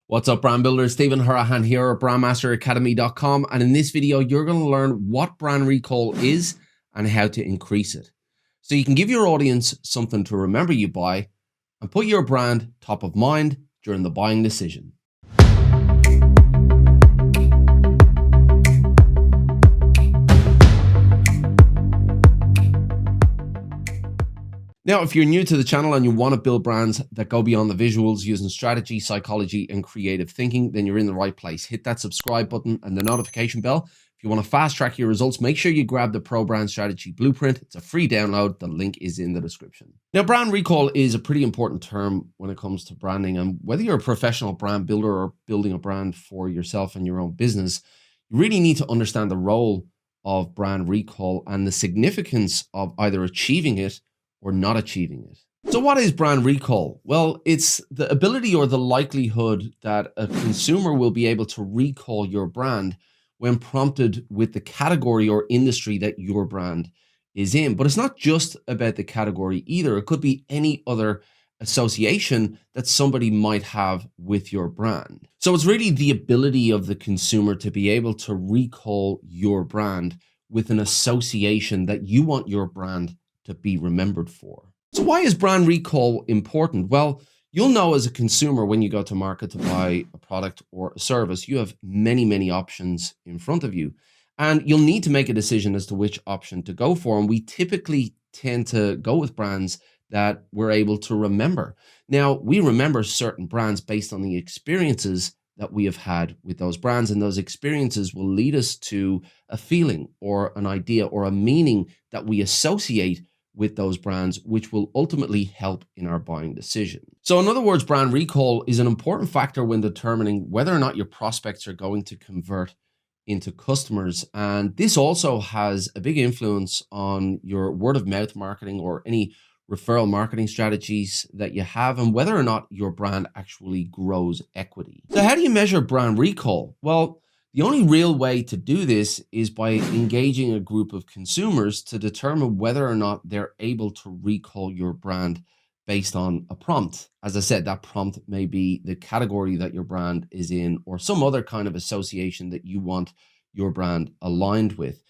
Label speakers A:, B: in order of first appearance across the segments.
A: What's up, brand builders? Stephen Hurahan here at BrandMasterAcademy.com, and in this video, you're going to learn what brand recall is and how to increase it, so you can give your audience something to remember you by and put your brand top of mind during the buying decision. Now, if you're new to the channel and you want to build brands that go beyond the visuals using strategy, psychology, and creative thinking, then you're in the right place. Hit that subscribe button and the notification bell. If you want to fast track your results, make sure you grab the Pro Brand Strategy Blueprint. It's a free download. The link is in the description. Now, brand recall is a pretty important term when it comes to branding. And whether you're a professional brand builder or building a brand for yourself and your own business, you really need to understand the role of brand recall and the significance of either achieving it or not achieving it. So what is brand recall? Well, it's the ability or the likelihood that a consumer will be able to recall your brand when prompted with the category or industry that your brand is in. But it's not just about the category either. It could be any other association that somebody might have with your brand. So it's really the ability of the consumer to be able to recall your brand with an association that you want your brand to be remembered for. So why is brand recall important? Well, you'll know as a consumer when you go to market to buy a product or a service, you have many options in front of you, and you'll need to make a decision as to which option to go for. And we typically tend to go with brands that we're able to remember. Now, we remember certain brands based on the experiences that we have had with those brands, and those experiences will lead us to a feeling or an idea or a meaning that we associate with those brands, which will ultimately help in our buying decision. So in other words, brand recall is an important factor when determining whether or not your prospects are going to convert into customers. And this also has a big influence on your word of mouth marketing or any referral marketing strategies that you have, and whether or not your brand actually grows equity. So how do you measure brand recall? Well, the only real way to do this is by engaging a group of consumers to determine whether or not they're able to recall your brand based on a prompt. As I said, that prompt may be the category that your brand is in or some other kind of association that you want your brand aligned with.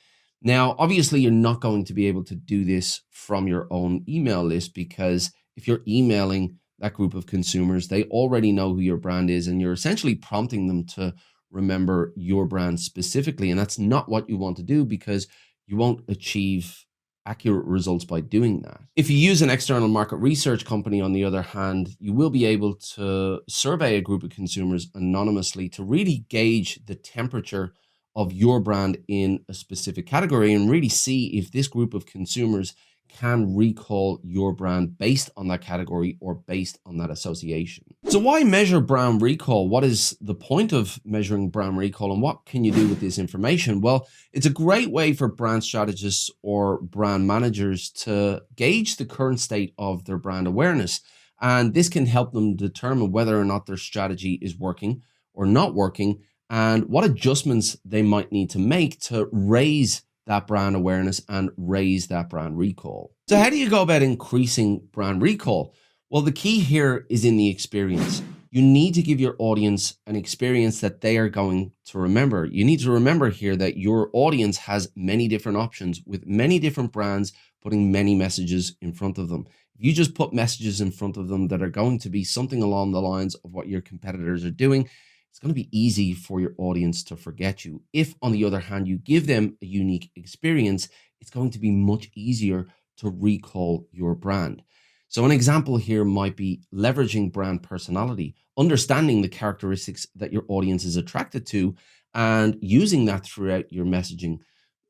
A: Now, obviously, you're not going to be able to do this from your own email list, because if you're emailing that group of consumers, they already know who your brand is, and you're essentially prompting them to remember your brand specifically. And that's not what you want to do, because you won't achieve accurate results by doing that. If you use an external market research company, on the other hand, you will be able to survey a group of consumers anonymously to really gauge the temperature of your brand in a specific category and really see if this group of consumers can recall your brand based on that category or based on that association. So why measure brand recall? What is the point of measuring brand recall, and what can you do with this information? Well, it's a great way for brand strategists or brand managers to gauge the current state of their brand awareness. And this can help them determine whether or not their strategy is working or not working, and what adjustments they might need to make to raise that brand awareness and raise that brand recall. So how do you go about increasing brand recall? Well, the key here is in the experience. You need to give your audience an experience that they are going to remember. You need to remember here that your audience has many different options with many different brands putting many messages in front of them. If you just put messages in front of them that are going to be something along the lines of what your competitors are doing, it's going to be easy for your audience to forget you. If, on the other hand, you give them a unique experience, it's going to be much easier to recall your brand. So an example here might be leveraging brand personality, understanding the characteristics that your audience is attracted to, and using that throughout your messaging,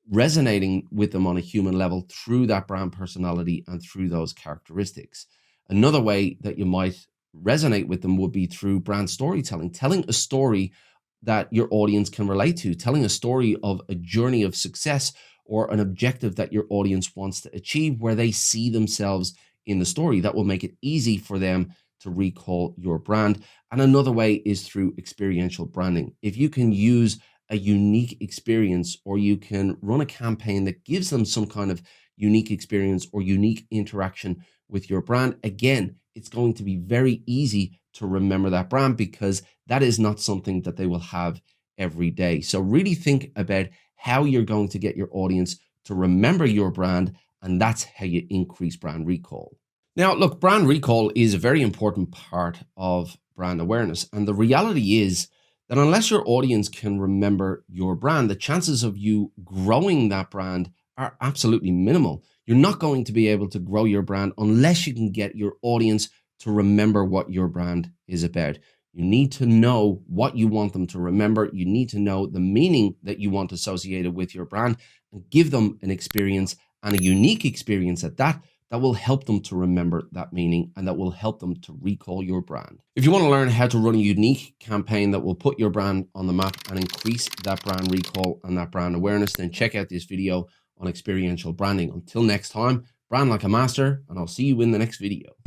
A: resonating with them on a human level through that brand personality and through those characteristics. Another way that you might resonate with them would be through brand storytelling, telling a story that your audience can relate to, telling a story of a journey of success or an objective that your audience wants to achieve where they see themselves in the story. That will make it easy for them to recall your brand. And another way is through experiential branding. If you can use a unique experience, or you can run a campaign that gives them some kind of unique experience or unique interaction with your brand, again, it's going to be very easy to remember that brand, because that is not something that they will have every day. So really think about how you're going to get your audience to remember your brand, and that's how you increase brand recall. Now, look, brand recall is a very important part of brand awareness. And the reality is that unless your audience can remember your brand, the chances of you growing that brand are absolutely minimal. You're not going to be able to grow your brand unless you can get your audience to remember what your brand is about. You need to know what you want them to remember. You need to know the meaning that you want associated with your brand, and give them an experience, and a unique experience at that, that will help them to remember that meaning, and that will help them to recall your brand. If you want to learn how to run a unique campaign that will put your brand on the map and increase that brand recall and that brand awareness, then check out this video on experiential branding. Until next time, brand like a master, and I'll see you in the next video.